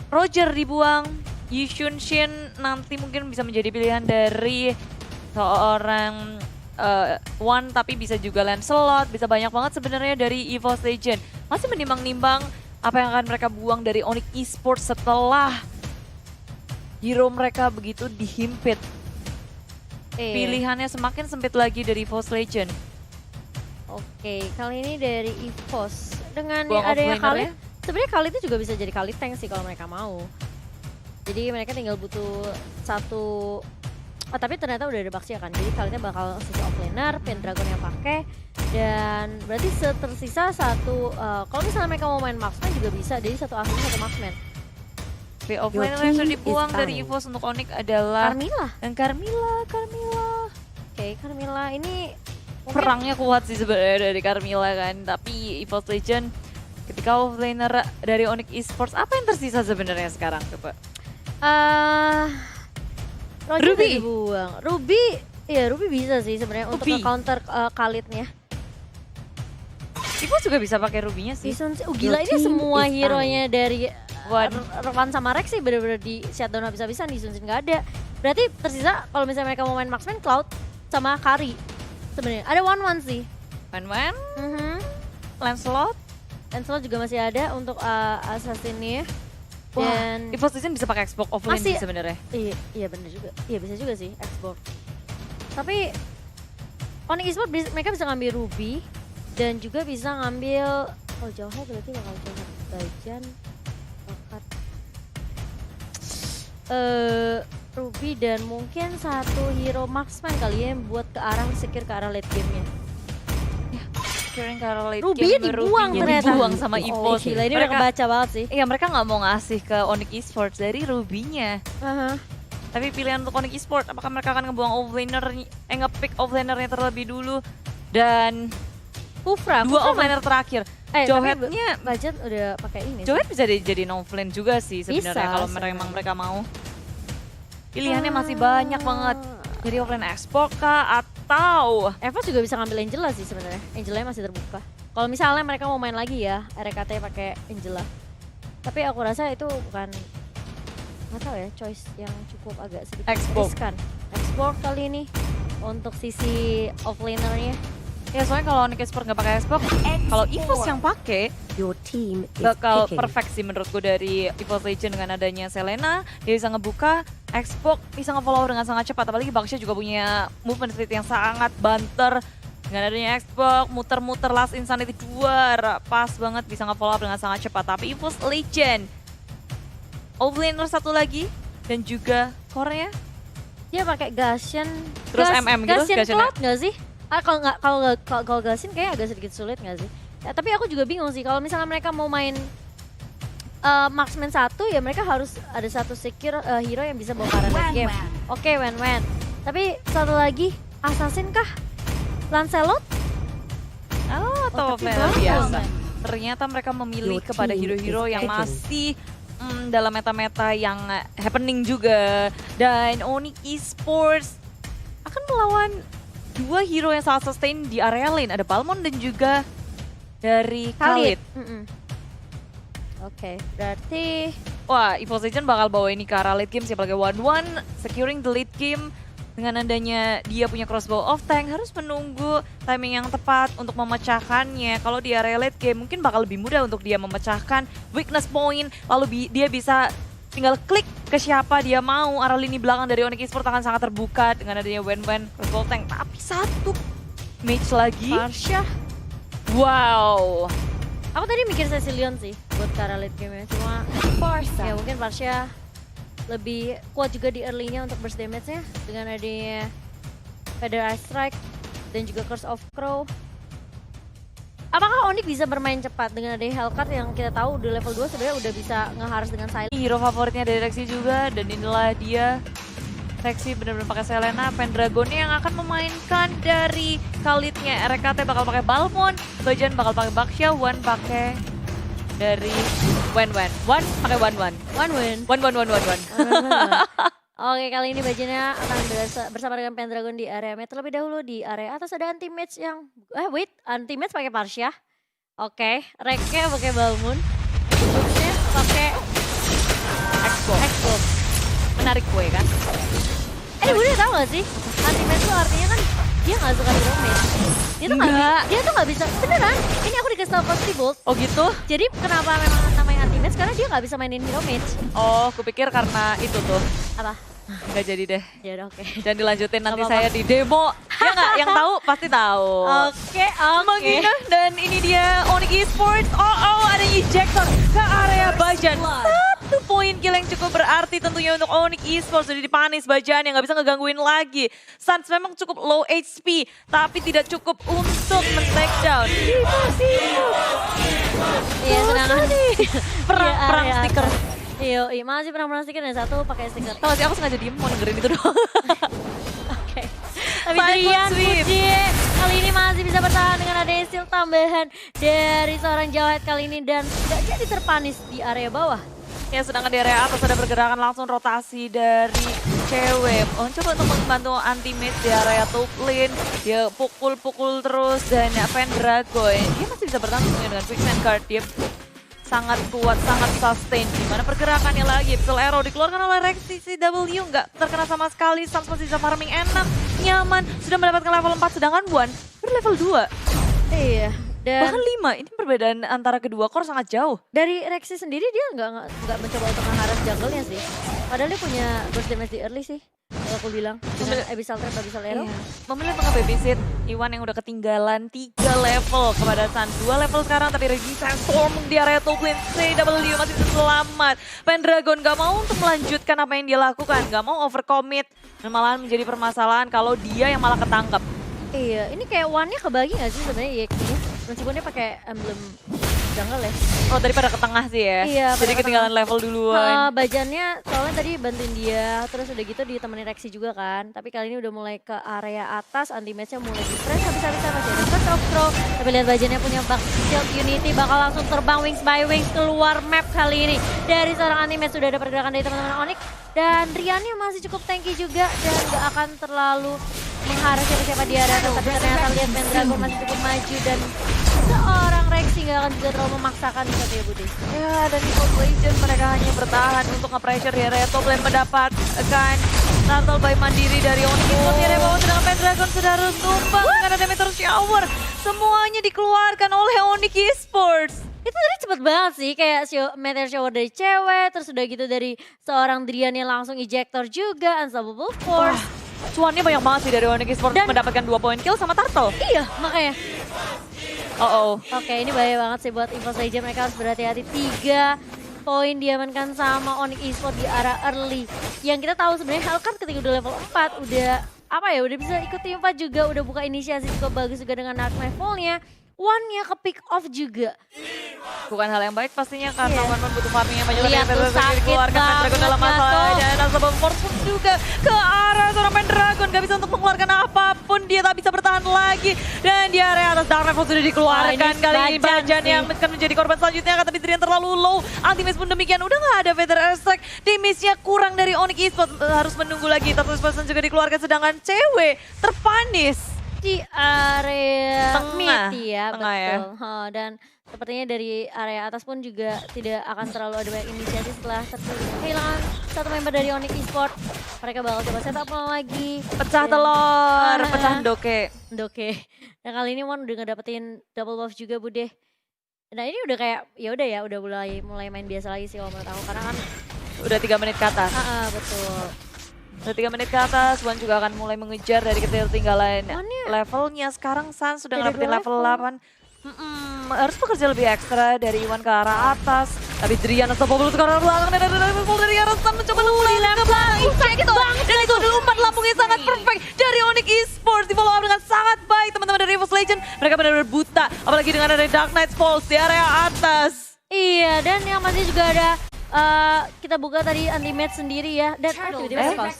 Roger dibuang, Yishun Shin nanti mungkin bisa menjadi pilihan dari seorang One, tapi bisa juga Lancelot, bisa banyak banget sebenarnya dari EVOS Legend. Masih menimbang-nimbang apa yang akan mereka buang dari Onyx Esports setelah hero mereka begitu dihimpit. Pilihannya semakin sempit lagi dari EVOS Legend. Oke, kali ini dari EVOS dengan Buang adanya offlaner-nya. Khalid. Sebenarnya Khalid itu juga bisa jadi Khalid tank sih kalau mereka mau. Jadi mereka tinggal butuh satu. Oh, tapi ternyata udah ada Baxia kan. Jadi Khalidnya bakal sisi offlaner, Pendragon yang pakai, dan berarti tersisa satu. Kalau misalnya mereka mau main marksman juga bisa. Jadi satu asli satu marksman. Tapi offlaner yang sudah dibuang dari EVOS untuk Onyx adalah Carmilla. dan Carmilla. Oke, Carmilla ini mungkin Perangnya kuat sih sebenarnya dari Carmilla kan. Tapi EVOS Legend ketika offlaner dari Onyx Esports, apa yang tersisa sebenarnya sekarang coba? Roger Ruby. udah dibuang. Ruby bisa sih sebenarnya untuk Ruby. counter Khalidnya. EVOS juga bisa pakai Ruby-nya sih. Gila ini semua is hero-nya dari One. Revan sama Rex sih bener-bener di shutdown habis-habisan, di Sunsin nggak ada. Berarti tersisa kalau misalnya mereka mau main marksman, Cloud sama Kari. Sebenarnya ada one sih. Wan, Mhm. Lancelot. Lancelot juga masih ada untuk assassin-nya. Wah, Dan EVOS Legend bisa pakai Xbox offlane Masih- sih sebenarnya. iya bener juga. Iya bisa juga sih export. Tapi Onyx Esports mereka bisa ngambil Ruby dan juga bisa ngambil jauhnya berarti bakal jauh Bajan bakat Ruby dan mungkin satu hero marksman kali ya yang buat ke arah secure ke arah late game-nya. Kirain kalau late Ruby game, dibuang Ruby-nya ternyata. dibuang sama EVOS. Gila ini udah kebaca banget sih. Iya, mereka nggak mau ngasih ke Onyx Esports dari Ruby-nya. Tapi pilihan untuk Onyx Esports, apakah mereka akan ngebuang offlaner, nge-pick offlaner-nya terlebih dulu. Dan Kufra dua offlaner terakhir. Johet-nya, budget udah pakai ini. Johet bisa jadi offlane juga sih sebenarnya Bisa, kalau mereka mau. Pilihannya masih banyak banget. Jadi offlane export kah atau EVOS juga bisa ngambil Angela sih sebenarnya. Angela masih terbuka. Kalau misalnya mereka mau main lagi ya, RKT pakai Angela. Tapi aku rasa itu bukan, nggak tahu ya, choice yang cukup agak sedikit Export. riskan. Export kali ini untuk sisi offlaner-nya. ya soalnya kalau Onyx Esports nggak pakai export, kalau EVOS yang pakai Your team is bakal picking. perfect sih menurutku dari EVOS Legend dengan adanya Selena. Dia bisa ngebuka, Xbox bisa nge-follow dengan sangat cepat. Apalagi Baxia juga punya movement speed yang sangat banter. Dengan adanya Xbox, muter-muter Last Insanity 2, pas banget bisa nge-follow dengan sangat cepat. Tapi EVOS Legend, offlaner satu lagi, dan juga core-nya. Dia pakai Gashen. Terus MM gitu, Gashen Gashen Cloud nggak sih? Kalau Gashen kayaknya agak sedikit sulit nggak sih? Ya, tapi aku juga bingung sih kalau misalnya mereka mau main marksman satu ya mereka harus ada satu secure hero yang bisa bawa ke arah late game. Oke, Wen. Tapi satu lagi assassin kah? Lancelot? Atau tapi offlaner belum. biasa. Ternyata mereka memilih Your kepada team hero-hero is yang picking. masih dalam meta-meta yang happening juga. Dan Onyx Esports akan melawan dua hero yang sangat sustain di area lane. Ada Balmond dan juga dari Khalid. Oke, berarti Wah, EVOS Legend bakal bawa ini ke arah late game siapa lagi 1-1, securing the late game. Dengan adanya dia punya crossbow off tank, harus menunggu timing yang tepat untuk memecahkannya. Kalau di area late game mungkin bakal lebih mudah untuk dia memecahkan weakness point, lalu dia bisa tinggal klik ke siapa dia mau. Arah lini belakang dari Onyx Esports akan sangat terbuka dengan adanya Wen crossbow tank. Tapi satu match lagi, Farsha. wow. Aku tadi mikir Cecilion sih buat ke arah late game-nya. Cuma ya mungkin Farsha lebih kuat juga di early-nya untuk burst damage-nya dengan adanya Feather Eye Strike dan juga Curse of Crow. Apakah Onyx bisa bermain cepat dengan adanya Hellcat yang kita tahu di level 2 sebenarnya udah bisa nge-harvest dengan silent. Hero favoritnya dari Rexy juga, dan inilah dia. Rexy benar-benar pakai Selena, Pendragon yang akan memainkan dari Khalidnya. RKT bakal pakai Balmond, Bajan bakal pakai Baxia, Wan pakai dari Wan pakai Wan. One win. Wan. Oke, kali ini Bajana akan bersama dengan Pendragon di area mid. Terlebih dahulu di area atas ada anti-match yang anti-match pakai Farsha. Oke, Reknya pakai Balmond. Bootsnya pakai narik kue kan. Bude tau gak sih? Anti-match tuh artinya kan dia gak suka hero match. Dia tuh gak bisa, beneran. Ini aku dikasih tau Coach Bolt. Oh gitu? Jadi kenapa memang namanya anti-match? Karena dia gak bisa mainin hero match. Oh, kupikir karena itu tuh. Apa? Nggak jadi deh. Ya udah oke. Jangan dilanjutin nanti Gak apa-apa. saya di demo. Ya nggak? Yang tahu pasti tahu. Oke. Mengingat dan ini dia Onyx Esports. Oh, ada ejector ke area Bajan. 1 poin kill yang cukup berarti tentunya untuk Onyx Esports. Sudah dipanis Bajan yang nggak bisa ngegangguin lagi. Suns memang cukup low HP, tapi tidak cukup untuk men-take down. Iya, sedangkan Perang stiker. Iya, masih pernah stiker dan satu pakai stiker. Tahu sih aku sengaja diem mau dengerin itu doang. Oke. Tapi Five Drian foot sweep. Puji kali ini masih bisa bertahan dengan ada steal tambahan dari seorang Jawhead kali ini dan tidak jadi terpanis di area bawah. Ya, sedangkan di area atas ada pergerakan langsung rotasi dari cewek. Oh, coba untuk membantu anti-mage di area top lane. Dia pukul-pukul terus dan Pendragon. Dia masih bisa bertahan dengan Quicksand Guard. Dia sangat kuat, sangat sustain. Gimana pergerakannya lagi? Pistol Arrow dikeluarkan oleh Rexy CW. Nggak terkena sama sekali. Suns masih bisa farming enak, nyaman. Sudah mendapatkan level 4, sedangkan Buan berlevel 2. Iya. Dan Bahkan 5. Ini perbedaan antara kedua core sangat jauh. dari Rexy sendiri dia nggak mencoba untuk mengharas jungle-nya sih. Padahal dia punya burst damage di early sih. Kalau aku bilang dengan Abyssal Trap, Abyssal Arrow. Iya. Memilih nge-babysit Iwan yang udah ketinggalan 3 level kepada Sun. 2 level sekarang tapi Resistance Storm di area top lane. CW masih selamat. Pendragon gak mau untuk melanjutkan apa yang dia lakukan. Gak mau overcommit. Dan malahan menjadi permasalahan kalau dia yang malah ketangkep. Iya, ini kayak one-nya kebagi nggak sih sebenarnya EXP-nya? Meskipun dia pakai emblem jungle ya. Oh, daripada ke tengah sih ya? Iya, Jadi pada ke ketinggalan level duluan. Bajannya soalnya tadi bantuin dia, terus udah gitu ditemenin Rexy juga kan. Tapi kali ini udah mulai ke area atas, anti-match-nya mulai di-press, habis-habisan masih ada first of throw. Tapi lihat bajannya punya back shield Unity, bakal langsung terbang wings by wings keluar map kali ini. Dari seorang anti-match sudah ada pergerakan dari teman-teman Onyx. Dan Riannya masih cukup tanky juga dan gak akan terlalu mengharap siapa-siapa di area atas. Tapi ternyata lihat Pendragon masih cukup maju dan seorang Rexy gak akan juga terlalu memaksakan gitu ya Budi. Ya, dan di Cold Legend mereka hanya bertahan untuk nge-pressure di area top lane mendapatkan Turtle by Mandiri dari Onyx Esports di area bawah, sedangkan Pendragon sudah harus tumbang dengan ada Meteor Shower. Semuanya dikeluarkan oleh Onyx Esports. Itu tadi cepet banget sih, kayak meteor shower dari cewek, terus udah gitu dari seorang Drian yang langsung ejector juga, Unstoppable Force. Cuannya banyak banget sih dari Onyx Esports Dan- mendapatkan 2 poin kill sama Turtle. Iya, makanya. Oh. Oke, ini bahaya banget sih buat EVOS Legends, mereka harus berhati-hati. 3 poin diamankan sama Onyx Esports di arah early. Yang kita tahu sebenarnya Hellcat ketika udah level 4, udah udah bisa ikut tim 4 juga, udah buka inisiasi cukup bagus juga dengan Dark Level-nya. One-nya ke pick off juga. Bukan hal yang baik pastinya karena Iya. One butuh farming yang banyak. Lihat tuh, sakit dikeluarkan Pendragon banget dalam masalah tuh. dan Unstoppable Force pun juga ke arah seorang Pendragon. Gak bisa untuk mengeluarkan apapun, dia tak bisa bertahan lagi. Dan di area atas Dark Level sudah dikeluarkan. ini Kali ini Bajan Bajan sih. yang akan menjadi korban selanjutnya. Tapi Drian terlalu low, Ultimate pun demikian. Udah gak ada Feather Airstrike, damage-nya kurang dari Onyx Esports. Harus menunggu lagi, Turtle Person juga dikeluarkan. Sedangkan cewek terpanis. Di area Tengah. mid ya, Tengah ya. betul. Dan sepertinya dari area atas pun juga tidak akan terlalu ada banyak inisiasi setelah kehilangan satu member dari Onyx Esports. Mereka bakal coba setup lagi. Pecah Dan- telur, pecah doke. Oke. Dan kali ini Won udah ngedapetin double buff juga Bude. Nah ini udah kayak udah mulai main biasa lagi sih kalau menurut aku karena kan Udah 3 menit ke atas. betul. Udah 3 menit ke atas, Wan juga akan mulai mengejar dari ketertinggalan Wannya levelnya. Sekarang Sun sudah beda ngedapetin dua level level. 8. Harus bekerja lebih ekstra dari Iwan ke arah atas. Tapi Drian atau Bobble ke arah belakang dan ada level dari arah Sun mencoba dilempar. Gitu. Dan itu adalah umpan lambungnya sangat perfect dari Onyx Esports. Di follow up dengan sangat baik teman-teman dari EVOS Legends. Mereka benar-benar buta. Apalagi dengan ada Dark Knight Falls di area atas. Iya, dan yang masih juga ada kita buka tadi anti-match sendiri ya. Dan tiba-tiba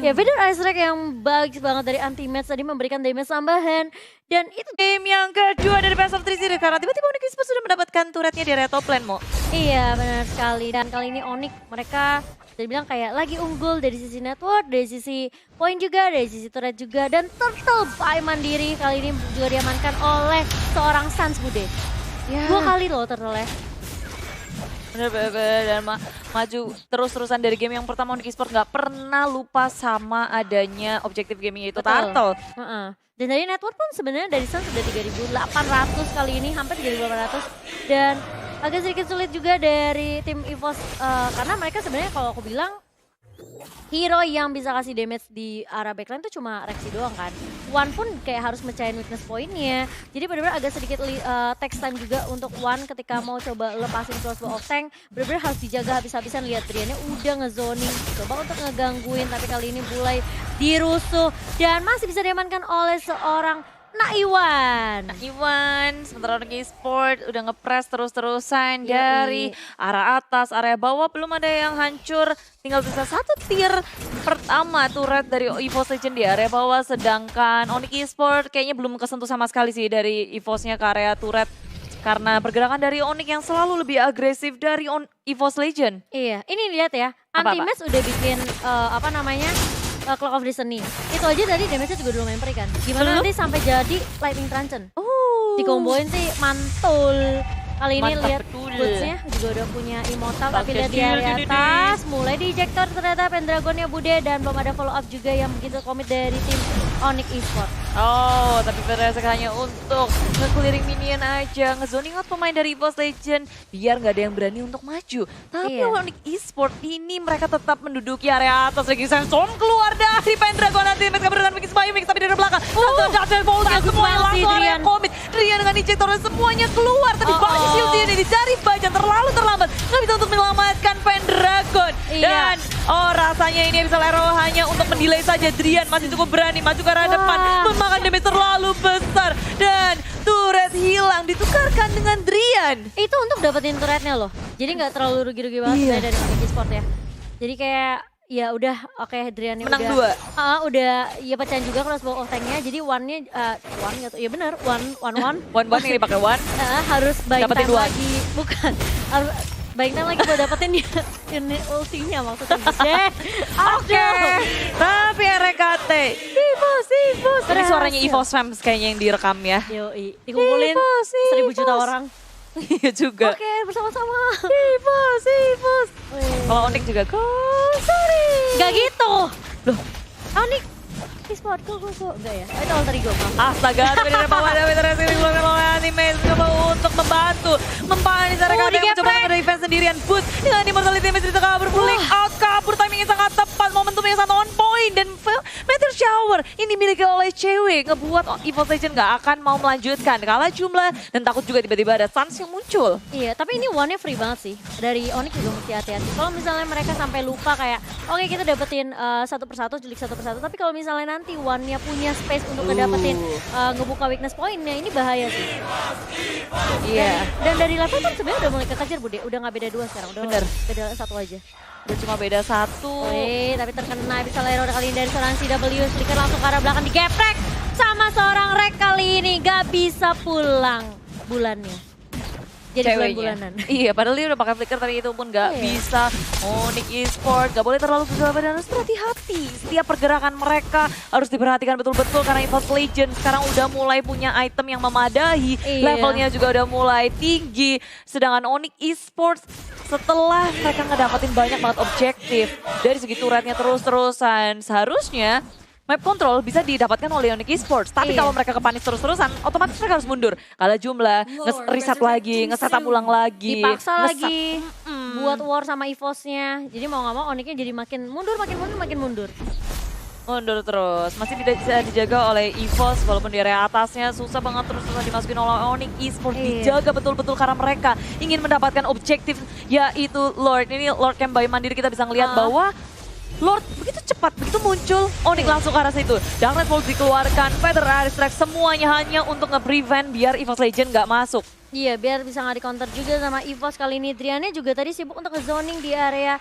ya, Vader Ice Rack yang bagus banget dari anti-match tadi memberikan damage tambahan. Dan itu Game yang kedua dari Best of 3 Series karena tiba-tiba Onyx Esports sudah mendapatkan turretnya di area top lane, Mo. iya benar sekali. Dan kali ini Onyx mereka bisa bilang kayak lagi unggul dari sisi network, dari sisi poin juga, dari sisi turret juga. Dan Turtle by Mandiri kali ini juga diamankan oleh seorang Suns Bude. Ya. 2 kali loh Turtle ya. Bener-bener dan maju terus-terusan dari game yang pertama Onyx Esports nggak pernah lupa sama adanya objektif gaming yaitu Betul. turtle. Heeh. Dan dari network pun sebenarnya dari Sun sudah 3.800 kali ini, hampir 3.800. Dan agak sedikit sulit juga dari tim EVOS karena mereka sebenarnya kalau aku bilang hero yang bisa kasih damage di arah backline itu cuma Rexy doang kan. One pun kayak harus mecahin weakness point-nya. Jadi benar-benar agak sedikit takes time juga untuk One ketika mau coba lepasin crossbow of tank. Benar-benar harus dijaga habis-habisan. Lihat Driannya udah ngezoning, coba untuk ngegangguin tapi kali ini mulai dirusuh dan masih bisa diamankan oleh seorang Naiwan. Iwan, sementara Onyx Esports udah ngepres terus-terusan Yoi. dari arah atas, area bawah belum ada yang hancur. Tinggal bisa satu tier pertama turret dari EVOS Legend di area bawah. Sedangkan Onyx Esports kayaknya belum kesentuh sama sekali sih dari EVOS-nya ke area turret. Karena pergerakan dari Onyx yang selalu lebih agresif dari EVOS Legend. Iya, ini lihat ya. Apa-apa? Anti-match udah bikin Clock of Destiny. Itu aja tadi damage-nya juga udah lumayan perih kan. Gimana Belum? nanti sampai jadi Lightning Truncheon? Oh. Dikomboin sih mantul. Kali ini Mantap lihat betul. boots-nya juga udah punya immortal tapi Pakai lihat di shield area ini atas mulai di ejector ternyata Pendragonnya Bude dan belum ada follow up juga yang begitu komit dari tim Onyx Esports. Oh, tapi Perez hanya untuk nge-clearing minion aja, nge-zoning out pemain dari EVOS Legend biar nggak ada yang berani untuk maju. Tapi Iya. Onyx Esports ini mereka tetap menduduki area atas lagi. Samson keluar dari Pendragon nanti mereka berikan mix by mix tapi dari belakang. Satu double voltnya bagus semuanya banget sih, langsung area Drian. komit. Drian dengan ejector semuanya keluar tapi banyak shield ini dicari Bajan terlalu terlambat. Nggak bisa untuk menyelamatkan Pendragon. Iya. Dan rasanya ini bisa Lero hanya untuk mendelay saja. Drian masih cukup berani maju ke arah depan. Memakan damage terlalu besar. Dan turret hilang ditukarkan dengan Drian. Itu untuk dapetin turretnya loh. Jadi nggak terlalu rugi-rugi banget Iya. sebenarnya dari Onyx Esports ya. Jadi kayak ya udah oke Drian Menang udah 2. udah ya pecahin juga crossbow of tank-nya. Jadi one-nya one gitu. Ya benar, one. One yang dipakai one. Harus buying Dapetin time dua. lagi. Bukan. Harus buying time lagi buat dapetin dia ini ultinya maksudnya. Deh. Oke. Tapi RKT. EVOS. Ini Berhasil. suaranya EVOS fans kayaknya yang direkam ya. Yoi, dikumpulin EVOS. 1000 juta orang. Iya juga. Oke, bersama-sama. EVOS. Kalau Onyx juga go. Sorry. Gak gitu. Loh. Onyx Esports go. Enggak ya? Oh, itu alter ego, maaf. Astaga, tapi dari bawah ada Peter Racing dikeluarkan oleh anime mencoba untuk membantu mempanis RKT yang mencoba digeprek. menghadapi defense sendirian. Boots dengan immortality Messi kabur puling. Kabur timingnya sangat tepat, momentumnya sangat on point dan Meteor Shower ini dimiliki oleh cewek ngebuat EVOS Legend nggak akan mau melanjutkan kalah jumlah dan takut juga tiba-tiba ada Suns yang muncul. Iya, tapi ini one-nya free banget sih. Dari Onyx juga mesti hati-hati. Kalau misalnya mereka sampai lupa kayak, oke kita dapetin satu persatu, julik satu persatu. Tapi kalau misalnya nanti one-nya punya space untuk ngedapetin ngebuka weakness point-nya, ini bahaya sih. Iya. Dan dari level pun sebenarnya udah mulai kekejar Bude. Udah nggak beda 2 sekarang, udah Bener. beda 1 aja. Udah cuma beda 1. Wih, tapi terkena bisa Lero kali ini dari seorang CW. Flicker langsung ke arah belakang digeprek sama seorang Rek kali ini. Gak bisa pulang bulannya. Jadi Ceweknya. bulan-bulanan. Iya, padahal dia udah pakai flicker tapi itu pun nggak Iya. bisa. Onyx Esports nggak boleh terlalu gegabah dan harus berhati-hati. Setiap pergerakan mereka harus diperhatikan betul-betul karena EVOS Legend sekarang udah mulai punya item yang memadai. Iya. Levelnya juga udah mulai tinggi. Sedangkan Onyx Esports setelah mereka ngedapetin banyak banget objektif dari segi turretnya terus-terusan, seharusnya map control bisa didapatkan oleh Onyx Esports. Tapi Iya. kalau mereka kepanis terus-terusan, otomatis mereka harus mundur. Kalah jumlah, nge-reset lagi, nge-setup ulang lagi. Dipaksa nge-sub. lagi buat war sama EVOS-nya. Jadi mau nggak mau Onyx-nya jadi makin mundur. Mundur terus. Masih tidak bisa dijaga oleh EVOS walaupun di area atasnya susah banget terus dimasukin oleh Onyx Esports. Iya. Dijaga betul-betul karena mereka ingin mendapatkan objektif yaitu Lord. Ini Lord Camp by Mandiri kita bisa ngelihat bahwa Lord begitu cepat, begitu muncul, Onyx langsung ke arah situ. Darknet Bolt dikeluarkan, Feather Airstrike semuanya hanya untuk nge-prevent biar EVOS Legend nggak masuk. Iya, biar bisa nggak di-counter juga sama EVOS kali ini. Driannya juga tadi sibuk untuk nge-zoning di area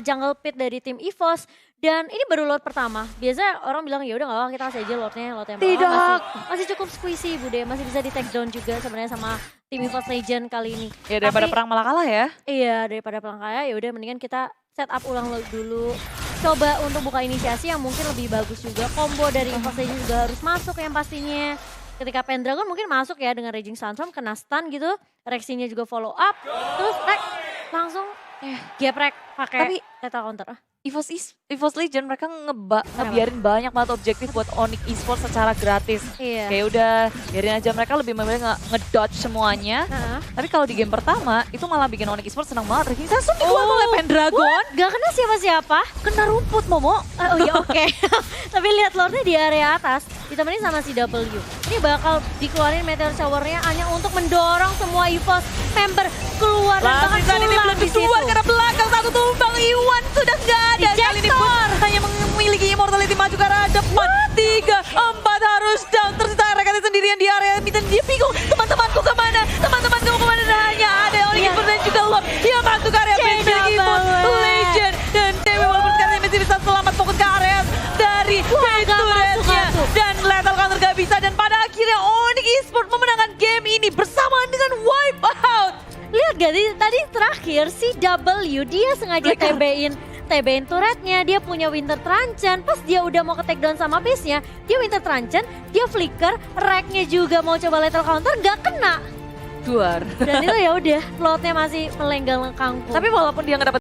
jungle pit dari tim EVOS. Dan ini baru Lord pertama. Biasanya orang bilang ya udah nggak apa-apa kita kasih aja Lord yang pertama. Tidak. Masih cukup squishy Bude, masih bisa di take down juga sebenarnya sama tim EVOS Legend kali ini. Ya daripada perang malah kalah ya. Iya, daripada pelangkaya ya udah mendingan kita set up ulang dulu. Coba untuk buka inisiasi yang mungkin lebih bagus juga. Combo dari EVOS Legend juga harus masuk yang pastinya. Ketika Pendragon mungkin masuk ya dengan Raging Sandstorm kena stun gitu. Rexy-nya juga follow up. Terus langsung geprek pakai Tapi lethal counter. EVOS Legend mereka ngebiarin banyak banget objektif buat Onyx Esports secara gratis. Iya. Kayak udah biarin aja, mereka lebih memilih ngedodge semuanya. Tapi kalau di game pertama itu malah bikin Onyx Esports senang banget. Ranking langsung dikeluar oleh Pendragon. Gak kena siapa-siapa. Kena rumput Momo. Oh iya oke. Tapi lihat lordnya di area atas ditemenin sama si W. Ini bakal dikeluarin meteor showernya hanya untuk mendorong semua EVOS member keluar dan bahkan Lapisan ini pulang belum di situ. keluar karena belakang satu tumbang. Iwan sudah nggak ada. Kali ini pun hanya memiliki immortality maju ke arah depan. 3, 4 harus down. Tersisa Rekati sendirian di area mid dan dia bingung. Teman-temanku kemana? Teman-temanku kemana? Dan hanya ada Onyx Esports dan juga Lord yang masuk ke area base dari EVOS Legend. Dan Dewi walaupun sekarang masih bisa selamat fokus ke area dari base turretnya. Dan lethal counter gak bisa. Dan pada akhirnya Onyx Esports memenangkan game ini bersamaan dengan Wipeout. Lihat gak tadi terakhir si W dia sengaja TB-in turretnya, dia punya Winter Truncheon. Pas dia udah mau ke take down sama base-nya, dia Winter Truncheon, dia flicker, rack-nya juga mau coba lethal counter gak kena. Duar. Dan itu ya udah, floatnya masih melenggang kangkung. Tapi walaupun dia nggak dapat